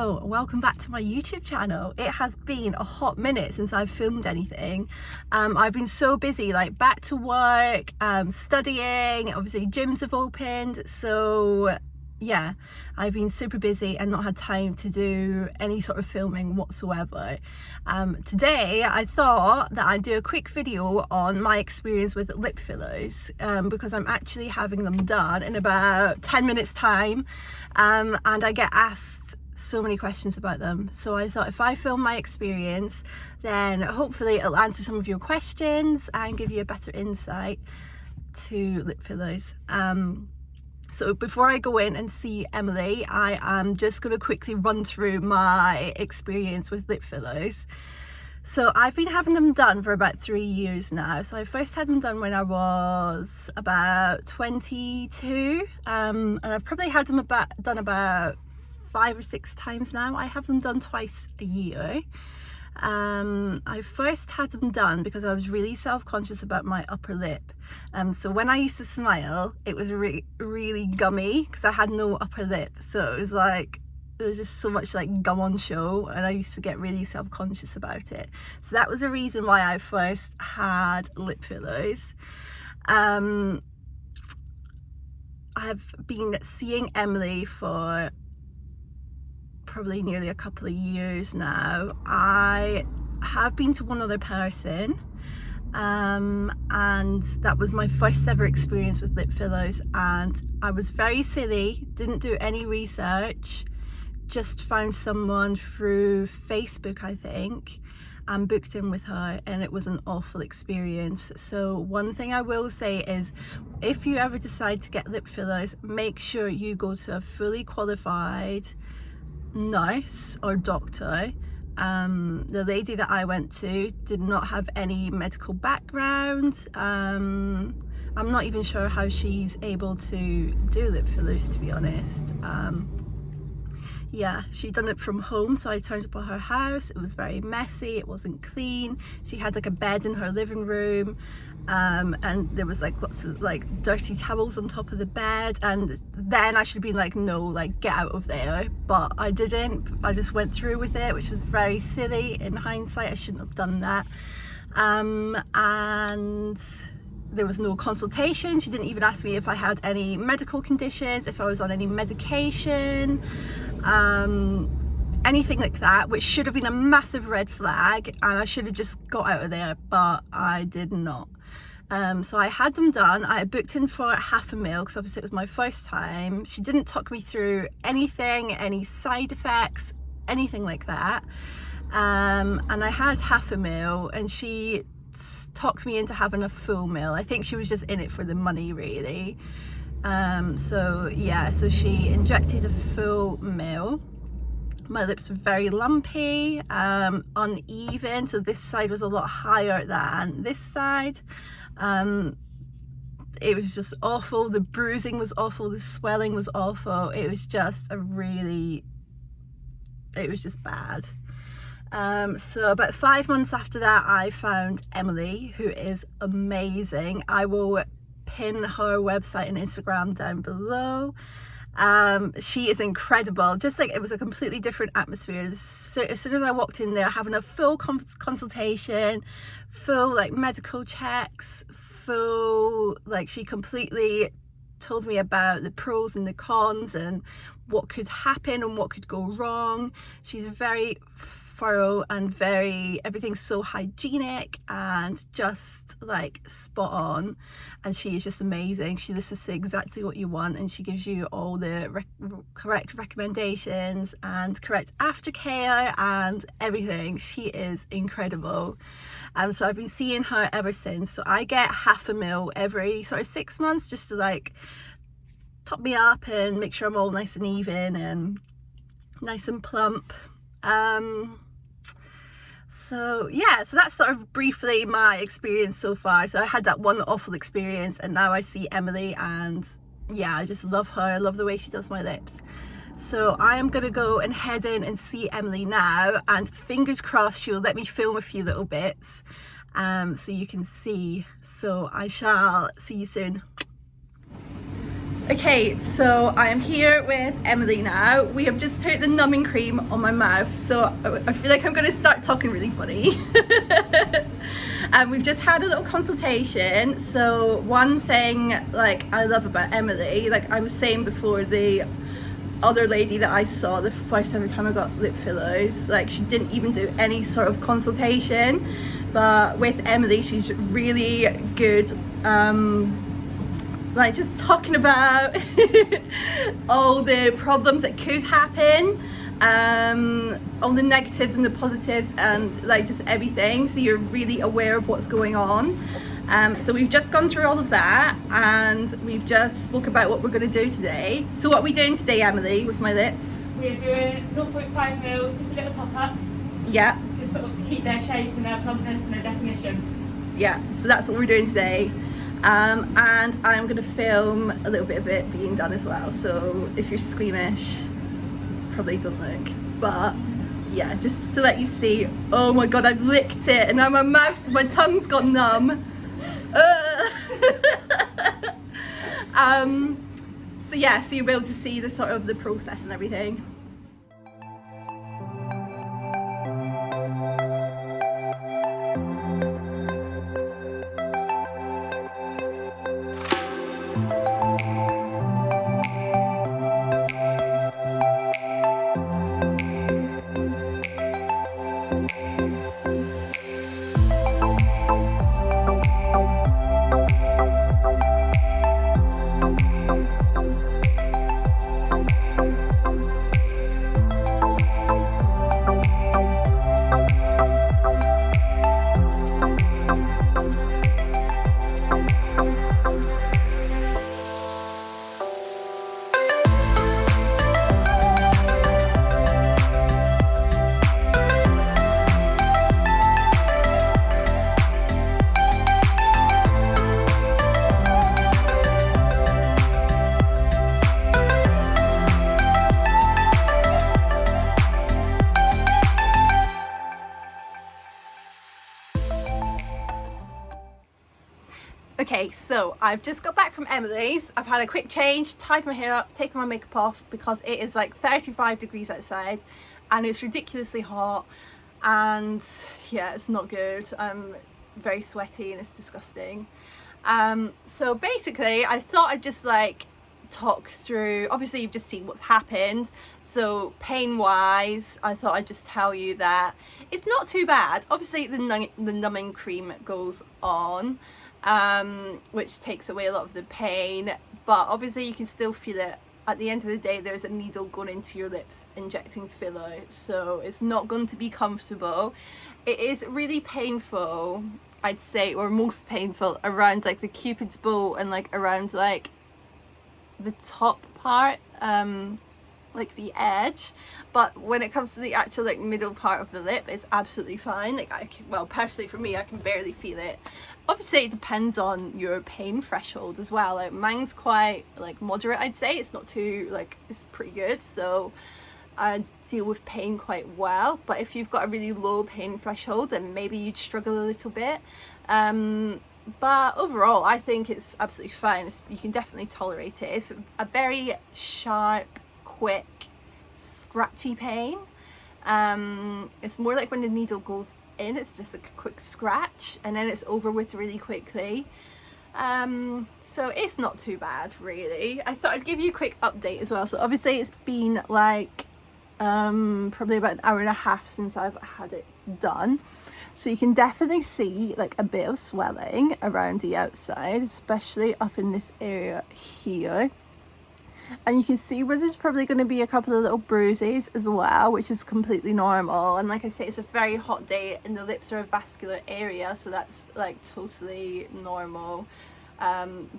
Hello, welcome back to my YouTube channel. It has been a hot minute since I've filmed anything. I've been so busy, like back to work, studying, obviously gyms have opened, so yeah, I've been super busy and not had time to do any sort of filming whatsoever. Today I thought that I'd do a quick video on my experience with lip fillers, because I'm actually having them done in about 10 minutes time, and I get asked so many questions about them, so I thought if I film my experience, then hopefully it'll answer some of your questions and give you a better insight to lip fillers. So before I go in and see Emily, I am just going to quickly run through my experience with lip fillers. So I've been having them done for about 3 years now. So I first had them done when I was about 22, and I've probably had them done about 5 or 6 times now. I have them done twice a year. I first had them done because I was really self-conscious about my upper lip. So when I used to smile, it was really gummy because I had no upper lip. So it was like, there was just so much like gum on show, and I used to get really self-conscious about it. So that was a reason why I first had lip fillers. I've been seeing Emily for probably nearly a couple of years now. I have been to one other person, and that was my first ever experience with lip fillers, and I was very silly, didn't do any research, just found someone through Facebook I think and booked in with her, and it was an awful experience. So one thing I will say is, if you ever decide to get lip fillers, make sure you go to a fully qualified nurse or doctor. The lady that I went to did not have any medical background. I'm not even sure how she's able to do lip fillers, to be honest. Yeah, she'd done it from home, so I turned up at her house. It was very messy, it wasn't clean. She had like a bed in her living room, and there was like lots of like dirty towels on top of the bed, and then I should have been like, no, like get out of there, but I didn't. I just went through with it, which was very silly. In hindsight, I shouldn't have done that. And there was no consultation. She didn't even ask me if I had any medical conditions, if I was on any medication, anything like that, which should have been a massive red flag, and I should have just got out of there, but I did not. So I had them done. I booked in for half a mil because obviously it was my first time. She didn't talk me through anything, any side effects, anything like that. And I had half a mil, and she talked me into having a full mil. I think she was just in it for the money, really. So yeah, so she injected a full mil. My lips were very lumpy, uneven, so this side was a lot higher than this side. It was just awful. The bruising was awful, the swelling was awful. It was just it was just bad. So about 5 months after that, I found Emily, who is amazing. I will pin her website and Instagram down below. She is incredible. Just like, it was a completely different atmosphere. So as soon as I walked in there, having a full consultation, full like medical checks, full like, she completely told me about the pros and the cons and what could happen and what could go wrong. She's very thorough and everything's so hygienic and just like spot on, and she is just amazing. She listens to exactly what you want, and she gives you all the correct recommendations and correct aftercare and everything. She is incredible. So I've been seeing her ever since. So I get half a mil every sort of 6 months, just to like top me up and make sure I'm all nice and even and nice and plump. So yeah, so that's sort of briefly my experience so far. So I had that one awful experience, and now I see Emily, and yeah, I just love her. I love the way she does my lips. So I am gonna go and head in and see Emily now, and fingers crossed she'll let me film a few little bits, so you can see. So I shall see you soon. Okay, so I am here with Emily now. We have just put the numbing cream on my mouth, so I feel like I'm going to start talking really funny. And we've just had a little consultation. So one thing like I love about Emily, like I was saying before, the other lady that I saw the first ever time I got lip fillers, like she didn't even do any sort of consultation, but with Emily she's really good, like just talking about all the problems that could happen, all the negatives and the positives, and like just everything, so you're really aware of what's going on. So we've just gone through all of that, and we've just spoke about what we're going to do today. So what are we doing today, Emily, with my lips? We're doing 0.5 mils, just a little top up. Yeah. Just sort of to keep their shape and their plumpness and their definition. Yeah, so that's what we're doing today. And I'm going to film a little bit of it being done as well. So if you're squeamish, probably don't look. But yeah, just to let you see. Oh my god, I've licked it, and now my tongue's gone numb. So yeah, so you'll be able to see the sort of the process and everything. Okay, so I've just got back from Emily's. I've had a quick change, tied my hair up, taken my makeup off because it is like 35 degrees outside and it's ridiculously hot, and yeah, it's not good. I'm very sweaty and it's disgusting. So basically I thought I'd just like talk through, obviously you've just seen what's happened, so pain wise I thought I'd just tell you that it's not too bad. Obviously the numbing cream goes on, which takes away a lot of the pain, but obviously you can still feel it. At the end of the day, there's a needle going into your lips injecting filler, so it's not going to be comfortable. It is really painful, I'd say, or most painful around like the cupid's bow and like around like the top part, like the edge, but when it comes to the actual like middle part of the lip, it's absolutely fine. Like well, personally for me, I can barely feel it. Obviously it depends on your pain threshold as well. Like mine's quite like moderate, I'd say. It's not too like, it's pretty good, so I deal with pain quite well. But if you've got a really low pain threshold, then maybe you'd struggle a little bit. But overall I think it's absolutely fine. You can definitely tolerate it. It's a very sharp, quick, scratchy pain. It's more like when the needle goes in, it's just a quick scratch and then it's over with really quickly. So it's not too bad really. I thought I'd give you a quick update as well. So obviously it's been like probably about an hour and a half since I've had it done. So you can definitely see like a bit of swelling around the outside, especially up in this area here. And you can see where there's probably going to be a couple of little bruises as well, which is completely normal. And like I say, it's a very hot day and the lips are a vascular area, so that's like totally normal.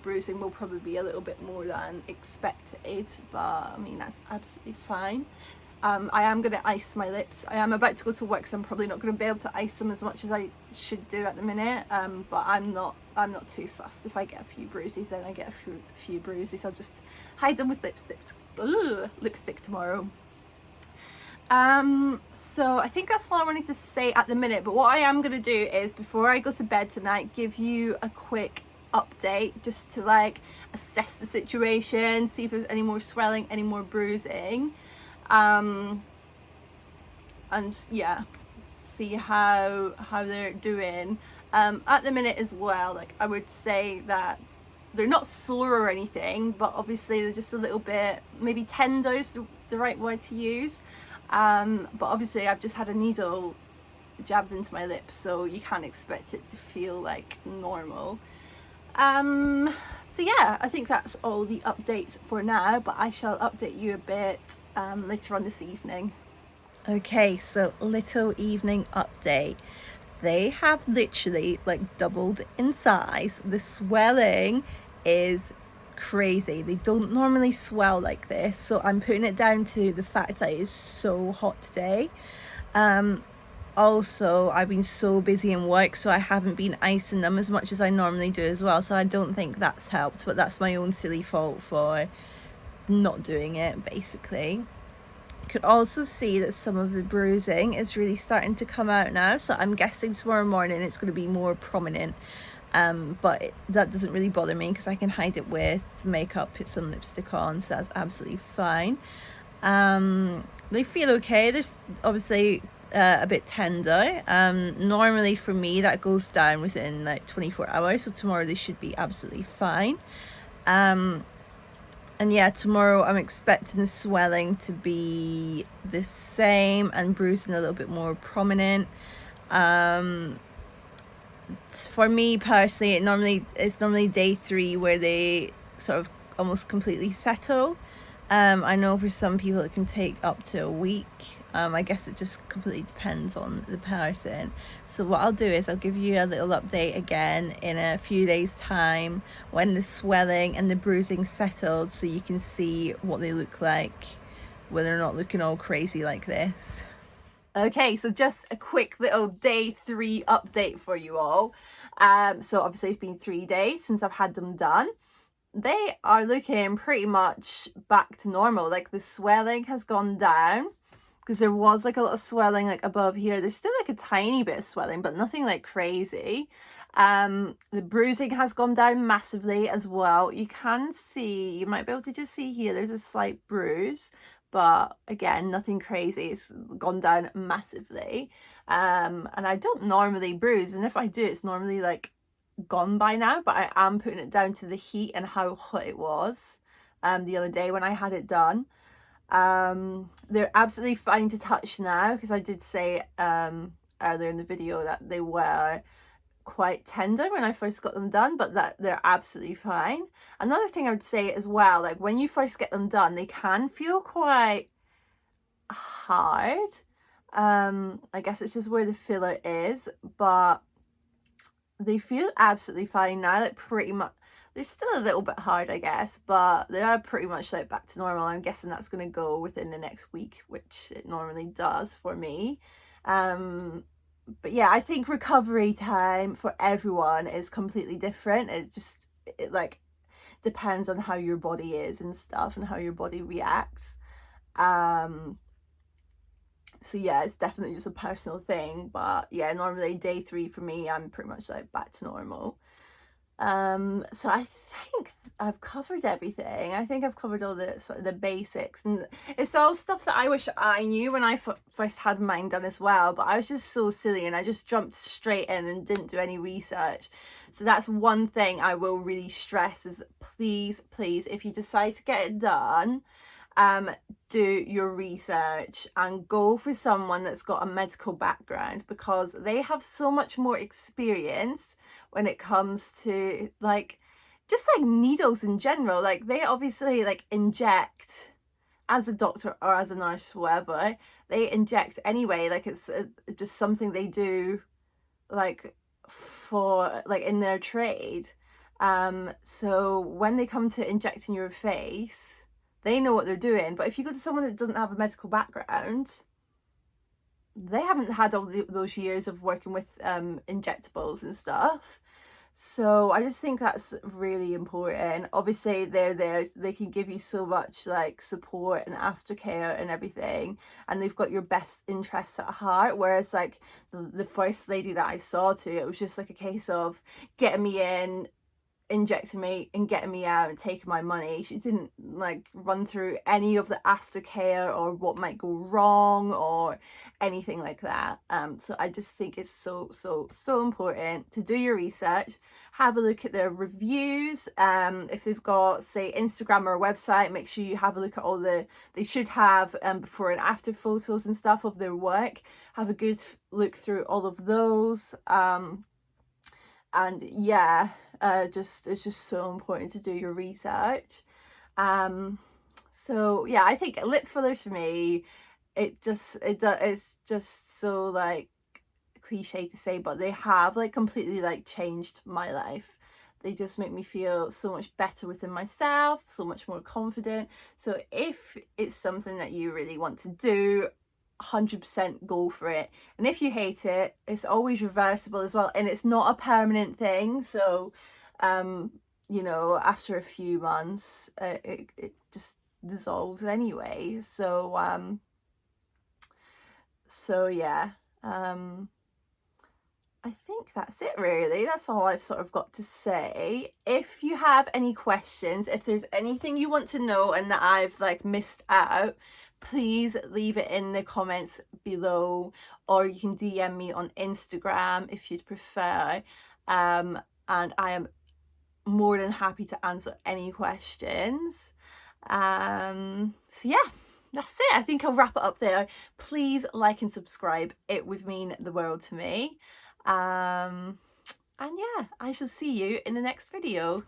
Bruising will probably be a little bit more than expected, but I mean that's absolutely fine. I am going to ice my lips. I am about to go to work, so I'm probably not going to be able to ice them as much as I should do at the minute, but I'm not too fussed. If I get a few bruises, then I get a few bruises. I'll just hide them with lipstick tomorrow. So I think that's all I wanted to say at the minute, but what I am going to do is, before I go to bed tonight, give you a quick update just to like assess the situation, see if there's any more swelling, any more bruising, and yeah, see how they're doing. At the minute as well, like I would say that they're not sore or anything, but obviously they're just a little bit, maybe tender is the right word to use. But obviously I've just had a needle jabbed into my lips, so you can't expect it to feel like normal. So yeah, I think that's all the updates for now, but I shall update you a bit later on this evening. Okay, so little evening update. They have literally like doubled in size. The swelling is crazy. They don't normally swell like this, so I'm putting it down to the fact that it is so hot today. Also, I've been so busy in work, so I haven't been icing them as much as I normally do as well, so I don't think that's helped, but that's my own silly fault for not doing it, basically. You could also see that some of the bruising is really starting to come out now, so I'm guessing tomorrow morning it's going to be more prominent, but that doesn't really bother me because I can hide it with makeup, put some lipstick on, so that's absolutely fine. They feel okay. There's obviously a bit tender. Normally for me that goes down within like 24 hours, so tomorrow they should be absolutely fine. And yeah, tomorrow I'm expecting the swelling to be the same and bruising a little bit more prominent. For me personally, it's normally day 3 where they sort of almost completely settle. I know for some people it can take up to a week. I guess it just completely depends on the person. So what I'll do is I'll give you a little update again in a few days' time when the swelling and the bruising settled, so you can see what they look like when they're not looking all crazy like this. Okay, so just a quick little day 3 update for you all. So obviously it's been 3 days since I've had them done. They are looking pretty much back to normal. Like the swelling has gone down, because there was like a lot of swelling like above here. There's still like a tiny bit of swelling, but nothing like crazy. The bruising has gone down massively as well. You can see, you might be able to just see here, there's a slight bruise, but again, nothing crazy. It's gone down massively. And I don't normally bruise, and if I do, it's normally like gone by now, but I am putting it down to the heat and how hot it was the other day when I had it done. They're absolutely fine to touch now, because I did say earlier in the video that they were quite tender when I first got them done, but that they're absolutely fine. Another thing I would say as well, like when you first get them done, they can feel quite hard. I guess it's just where the filler is, but they feel absolutely fine now. Like pretty much, they're still a little bit hard, I guess, but they are pretty much like back to normal. I'm guessing that's going to go within the next week, which it normally does for me. But yeah, I think recovery time for everyone is completely different. It like depends on how your body is and stuff, and how your body reacts. So yeah, it's definitely just a personal thing, but yeah, normally day 3 for me, I'm pretty much like back to normal. So I think I've covered everything. I think I've covered all the sort of the basics, and it's all stuff that I wish I knew when I first had mine done as well, but I was just so silly and I just jumped straight in and didn't do any research. So that's one thing I will really stress is please, if you decide to get it done, do your research and go for someone that's got a medical background, because they have so much more experience when it comes to like just like needles in general. Like they obviously like inject as a doctor or as a nurse, whatever, they inject anyway. Like it's just something they do like for like in their trade. So when they come to injecting your face, they know what they're doing. But if you go to someone that doesn't have a medical background, they haven't had all those years of working with injectables and stuff. So I just think that's really important. Obviously they're there, they can give you so much like support and aftercare and everything, and they've got your best interests at heart. Whereas like the first lady that I saw to, it was just like a case of getting me in injecting me and getting me out and taking my money. She didn't like run through any of the aftercare or what might go wrong or anything like that. So I just think it's so important to do your research, have a look at their reviews. If they've got, say, Instagram or a website, make sure you have a look at all they should have before and after photos and stuff of their work. Have a good look through all of those. And yeah, it's just so important to do your research. So yeah, I think lip fillers for me, it's just so like cliche to say, but they have like completely like changed my life. They just make me feel so much better within myself, so much more confident. So if it's something that you really want to do, 100% go for it. And if you hate it, it's always reversible as well, and it's not a permanent thing. So you know, after a few months it just dissolves anyway. So yeah, I think that's it really. That's all I've sort of got to say. If you have any questions, if there's anything you want to know and that I've like missed out, please leave it in the comments below, or you can DM me on Instagram if you'd prefer. And I am more than happy to answer any questions. So yeah, that's it. I think I'll wrap it up there. Please like and subscribe. It would mean the world to me. And yeah, I shall see you in the next video.